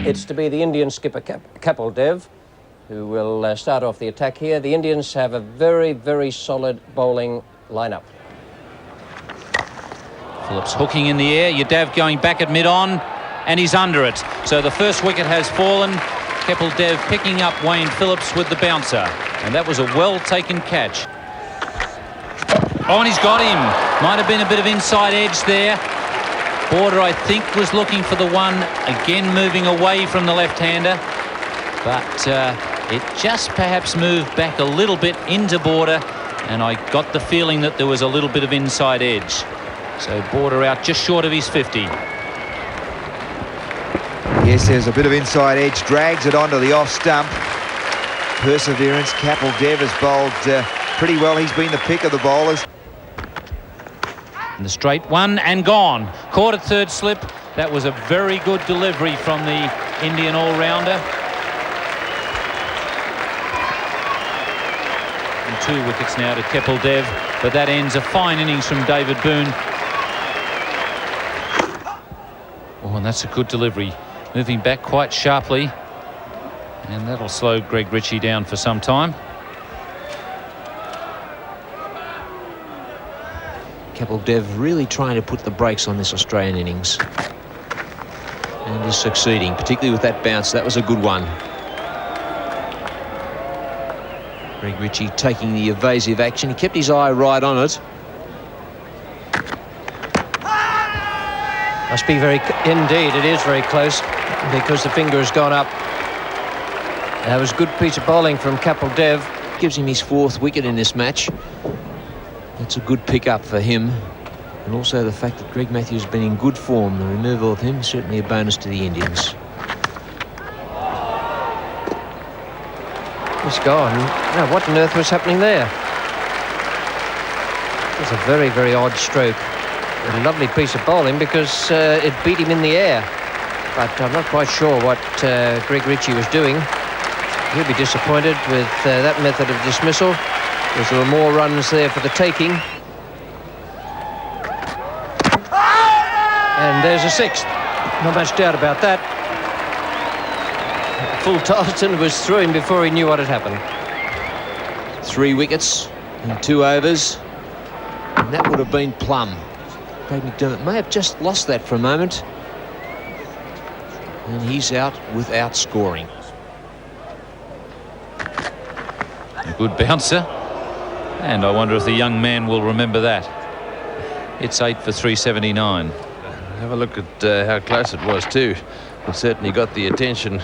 It's to be the Indian skipper, Kapil, who will start off the attack here. The Indians have a very, very solid bowling lineup. Phillips hooking in the air. Yadav going back at mid-on, and he's under it. So the first wicket has fallen. Kapil picking up Wayne Phillips with the bouncer. And that was a well-taken catch. Oh, and he's got him. Might have been a bit of inside edge there. Border, I think, was looking for the one. Again, moving away from the left-hander. But it just perhaps moved back a little bit into Border. And I got the feeling that there was a little bit of inside edge. So Border out just short of his 50. Yes, there's a bit of inside edge. Drags it onto the off stump. Perseverance. Kapil has bowled pretty well. He's been the pick of the bowlers. And the straight one and gone. Caught at third slip. That was a very good delivery from the Indian all-rounder. And 2 wickets now to Kapil, but that ends a fine innings from David Boone. Oh, and that's a good delivery. Moving back quite sharply. And that'll slow Greg Ritchie down for some time. Kapil really trying to put the brakes on this Australian innings. And is succeeding, particularly with that bounce. That was a good one. Greg Ritchie taking the evasive action. He kept his eye right on it. Must be indeed, it is very close, because the finger has gone up. That was a good piece of bowling from Kapil. Gives him his 4th wicket in this match. That's a good pick-up for him. And also the fact that Greg Matthews has been in good form. The removal of him is certainly a bonus to the Indians. He's gone. Now, what on earth was happening there? It was a very, very odd stroke. A lovely piece of bowling because it beat him in the air. But I'm not quite sure what Greg Ritchie was doing. He'll be disappointed with that method of dismissal, because there were more runs there for the taking. And there's a 6th. Not much doubt about that. Full Tarleton was through him before he knew what had happened. 3 wickets in 2 overs. And that would have been plumb. Craig McDermott may have just lost that for a moment. And he's out without scoring. A good bouncer. And I wonder if the young man will remember that. It's 8 for 379. Have a look at how close it was too. It certainly got the attention.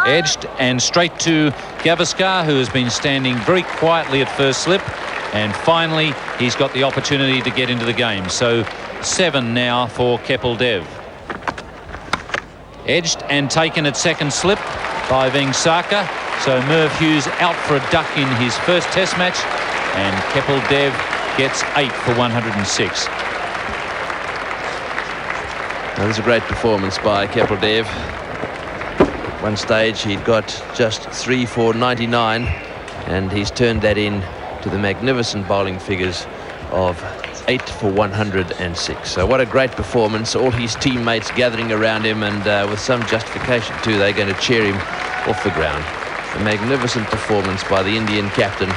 Edged and straight to Gavaskar, who has been standing very quietly at first slip. And finally, he's got the opportunity to get into the game. So 7 now for Kapil. Edged and taken at second slip by Vengsaka. So Merv Hughes out for a duck in his first test match. And Kapil gets 8 for 106. Now, this is a great performance by Kapil. At one stage he'd got just 3 for 99, and he's turned that in to the magnificent bowling figures of 8 for 106. So what a great performance. All his teammates gathering around him, and with some justification too, they're going to cheer him off the ground. A magnificent performance by the Indian captain.